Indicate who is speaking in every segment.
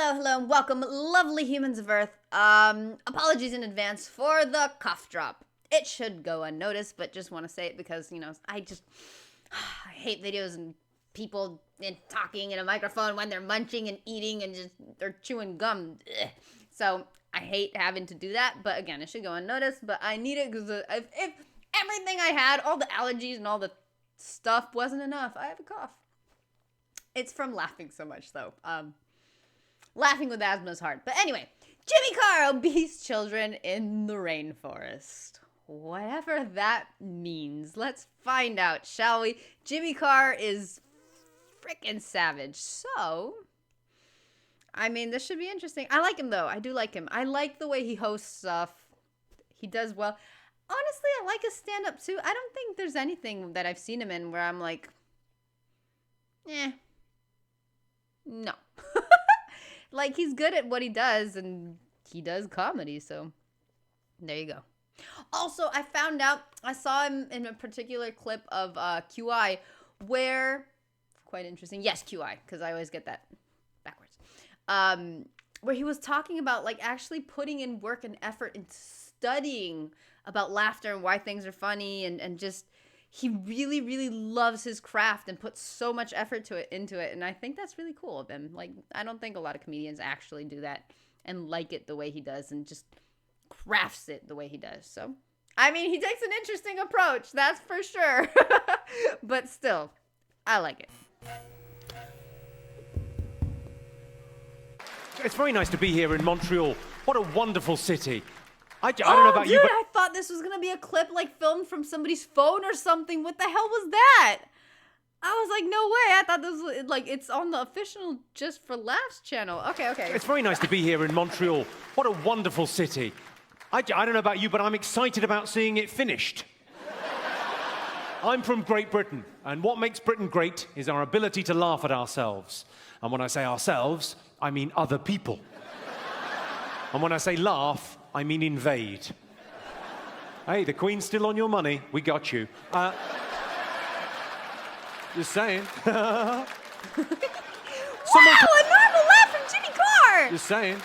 Speaker 1: Hello, and welcome, lovely humans of Earth. Apologies in advance for the cough drop. It should go unnoticed, but just want to say it because, I hate videos and people talking in a microphone when they're munching and eating and they're chewing gum. Ugh. So I hate having to do that, but again, it should go unnoticed, but I need it because if everything I had, all the allergies and all the stuff wasn't enough, I have a cough. It's from laughing so much, though. Laughing with asthma is hard. But anyway, Jimmy Carr, obese children in the rainforest. Whatever that means. Let's find out, shall we? Jimmy Carr is freaking savage. So, this should be interesting. I like him, though. I do like him. I like the way he hosts stuff. He does well. Honestly, I like his stand-up, too. I don't think there's anything that I've seen him in where I'm like, no. Like, he's good at what he does, and he does comedy, so there you go. Also, I found out, I saw him in a particular clip of QI where, quite interesting, yes, QI, because I always get that backwards, where he was talking about, like, actually putting in work and effort into studying about laughter and why things are funny, and just, he really, really loves his craft and puts so much effort into it. And I think that's really cool of him. Like, I don't think a lot of comedians actually do that and like it the way he does and just crafts it the way he does. So, he takes an interesting approach, that's for sure. But still, I like it.
Speaker 2: It's very nice to be here in Montreal. What a wonderful city. I don't know about you, but
Speaker 1: I thought this was going to be a clip, like, filmed from somebody's phone or something. What the hell was that? I was like, no way. I thought this was, like, it's on the official Just for Laughs channel. Okay.
Speaker 2: It's very nice to be here in Montreal. What a wonderful city. I don't know about you, but I'm excited about seeing it finished. I'm from Great Britain, and what makes Britain great is our ability to laugh at ourselves. And when I say ourselves, I mean other people. And when I say laugh, I mean invade. Hey, the Queen's still on your money. We got you. Just saying.
Speaker 1: Wow, a normal laugh from Jimmy Carr!
Speaker 2: Just saying.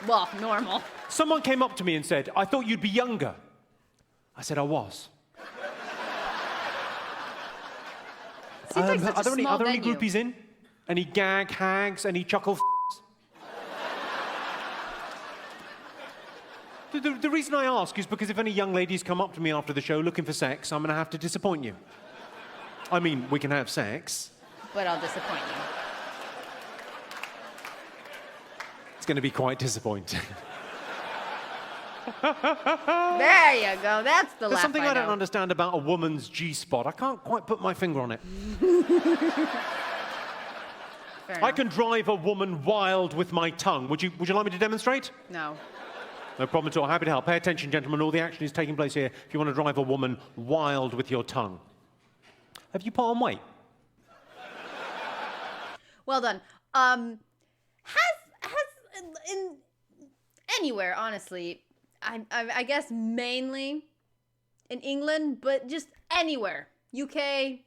Speaker 1: Well, normal.
Speaker 2: Someone came up to me and said, I thought you'd be younger. I said, I was.
Speaker 1: Seems like such a
Speaker 2: are
Speaker 1: small
Speaker 2: there any
Speaker 1: venue.
Speaker 2: groupies in? Any gag hags? Any chuckle The reason I ask is because if any young ladies come up to me after the show looking for sex, I'm going to have to disappoint you. We can have sex.
Speaker 1: But I'll disappoint you.
Speaker 2: It's going to be quite disappointing.
Speaker 1: There you go. That's the laugh.
Speaker 2: There's something I don't
Speaker 1: know.
Speaker 2: understand about a woman's G-spot. I can't quite put my finger on it. I can drive a woman wild with my tongue. Would you like me to demonstrate?
Speaker 1: No.
Speaker 2: No problem at all. Happy to help. Pay attention, gentlemen. All the action is taking place here if you want to drive a woman wild with your tongue. Have you put on weight?
Speaker 1: Well done. Has in anywhere, honestly, I guess mainly in England, but just anywhere. UK,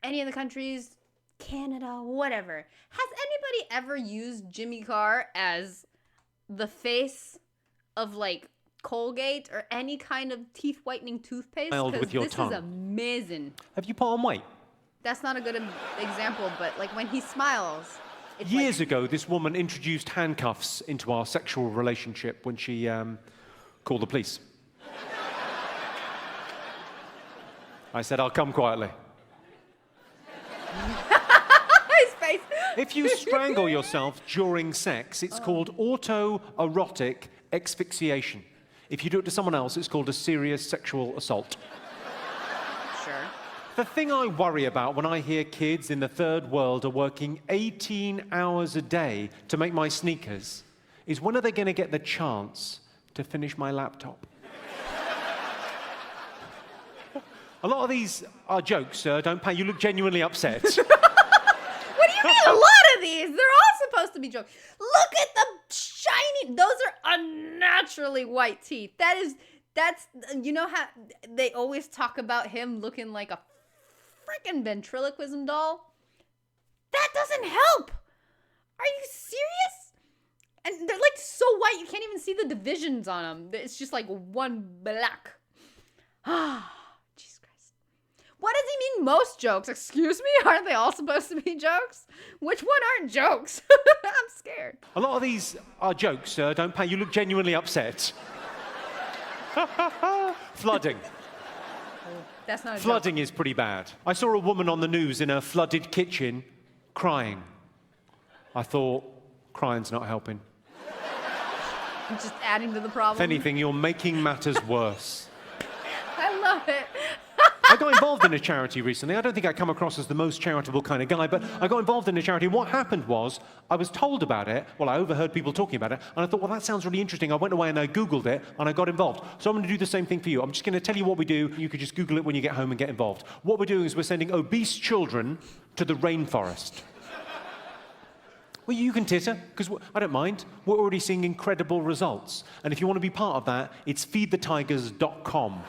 Speaker 1: any of the countries, Canada, whatever. Has anybody ever used Jimmy Carr as the face of, like, Colgate or any kind of teeth whitening toothpaste?
Speaker 2: With your
Speaker 1: this
Speaker 2: tongue.
Speaker 1: is amazing.
Speaker 2: Have you put on weight?
Speaker 1: That's not a good example, but, like, when he smiles, it's
Speaker 2: Years ago, this woman introduced handcuffs into our sexual relationship when she called the police. I said, I'll come quietly.
Speaker 1: His face.
Speaker 2: If you strangle yourself during sex, it's called autoerotic asphyxiation. If you do it to someone else, it's called a serious sexual assault.
Speaker 1: Sure.
Speaker 2: The thing I worry about when I hear kids in the third world are working 18 hours a day to make my sneakers is when are they going to get the chance to finish my laptop? A lot of these are jokes, sir. Don't pay. You look genuinely upset.
Speaker 1: What do you mean? A lot of these. They're all supposed to be jokes. Look at the shiny. Those are unnaturally white teeth. That's, you know how they always talk about him looking like a freaking ventriloquism doll? That doesn't help. see the divisions on them. It's just like one black. Ah, Jesus Christ. What does he mean most jokes? Excuse me? Aren't they all supposed to be jokes? Which one aren't jokes? I'm scared.
Speaker 2: A lot of these are jokes, don't pay. You look genuinely upset. Flooding.
Speaker 1: That's not a
Speaker 2: Flooding
Speaker 1: joke.
Speaker 2: is pretty bad. I saw a woman on the news in a flooded kitchen crying. I thought, crying's not helping.
Speaker 1: Just adding to the problem.
Speaker 2: If anything, you're making matters worse.
Speaker 1: I love it.
Speaker 2: I got involved in a charity recently. I don't think I come across as the most charitable kind of guy, but I got involved in a charity. What happened was, I was told about it, well, I overheard people talking about it, and I thought, well, that sounds really interesting. I went away and I Googled it, and I got involved. So I'm going to do the same thing for you. I'm just going to tell you what we do. You could just Google it when you get home and get involved. What we're doing is we're sending obese children to the rainforest. Well, you can titter, because I don't mind. We're already seeing incredible results. And if you want to be part of that, it's feedthetigers.com.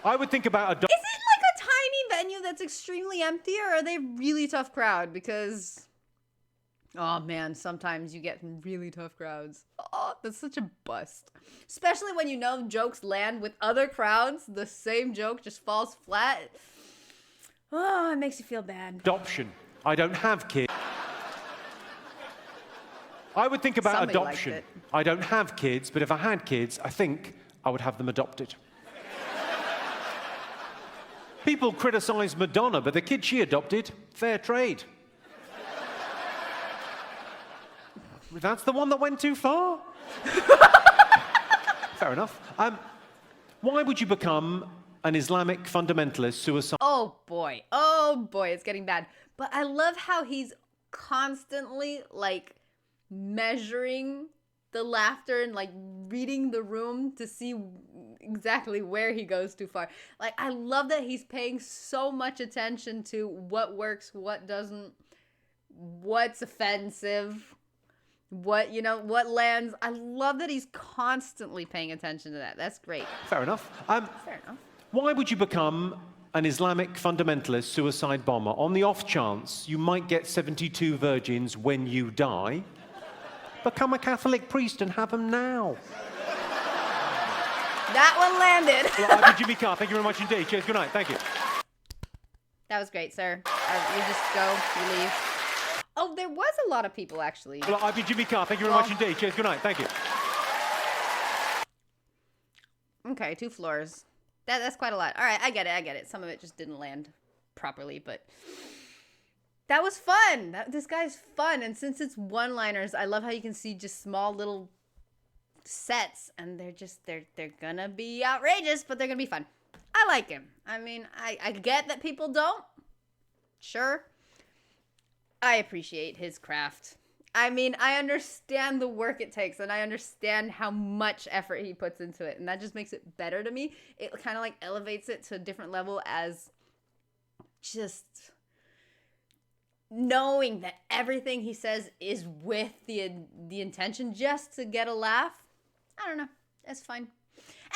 Speaker 2: I would think about
Speaker 1: Is it like a tiny venue that's extremely empty, or are they really tough crowd? Because, oh man, sometimes you get really tough crowds. Oh, that's such a bust. Especially when you know jokes land with other crowds. The same joke just falls flat. Oh, it makes you feel bad.
Speaker 2: adoption. I don't have kids. I would think about
Speaker 1: Somebody liked
Speaker 2: adoption.
Speaker 1: it.
Speaker 2: I don't have kids, but if I had kids, I think I would have them adopted. People criticize Madonna, but the kid she adopted, fair trade. That's the one that went too far? Fair enough. Why would you become an Islamic fundamentalist suicide?
Speaker 1: Oh boy, it's getting bad. But I love how he's constantly like measuring the laughter and like reading the room to see exactly where he goes too far. Like, I love that he's paying so much attention to what works, what doesn't, what's offensive, what lands. I love that he's constantly paying attention to that. That's great.
Speaker 2: Fair enough.
Speaker 1: Fair enough.
Speaker 2: Why would you become an Islamic fundamentalist suicide bomber? On the off chance you might get 72 virgins when you die, become a Catholic priest and have them now.
Speaker 1: That one landed.
Speaker 2: Well, I've been Jimmy Carr. Thank you very much indeed. Cheers. Good night. Thank you.
Speaker 1: That was great, sir. You just go, you leave. Oh, there was a lot of people, actually.
Speaker 2: Well, I've been Jimmy Carr. Thank you very much indeed. Cheers. Good night. Thank you.
Speaker 1: Okay, 2 floors. That's quite a lot. All right, I get it. Some of it just didn't land properly, but that was fun. This guy's fun, and since it's one-liners, I love how you can see just small little sets, and they're gonna be outrageous, but they're gonna be fun. I like him. I mean, I get that people don't. Sure. I appreciate his craft. I mean, I understand the work it takes, and I understand how much effort he puts into it, and that just makes it better to me. It kind of like elevates it to a different level as just knowing that everything he says is with the intention just to get a laugh. I don't know. That's fine.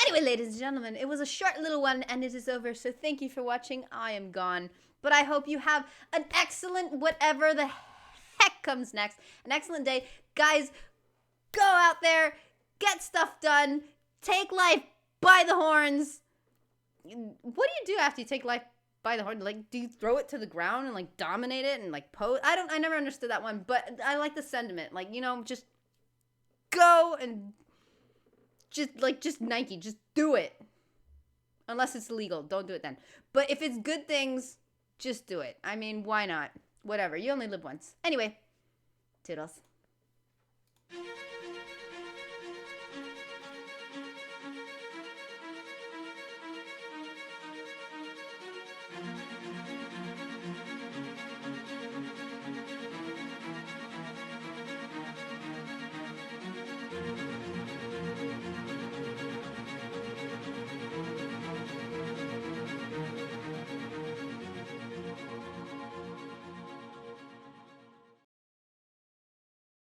Speaker 1: Anyway, ladies and gentlemen, it was a short little one, and it is over, so thank you for watching. I am gone, but I hope you have an excellent whatever the heck comes next. An excellent day. Guys, go out there, get stuff done, take life by the horns. What do you do after you take life by the horn? Like, do you throw it to the ground and like dominate it and like pose? I never understood that one, but I like the sentiment. Like, just go and just Nike, just do it. Unless it's illegal, don't do it then. But if it's good things, just do it. I mean, why not? Whatever, you only live once. Anyway, toodles.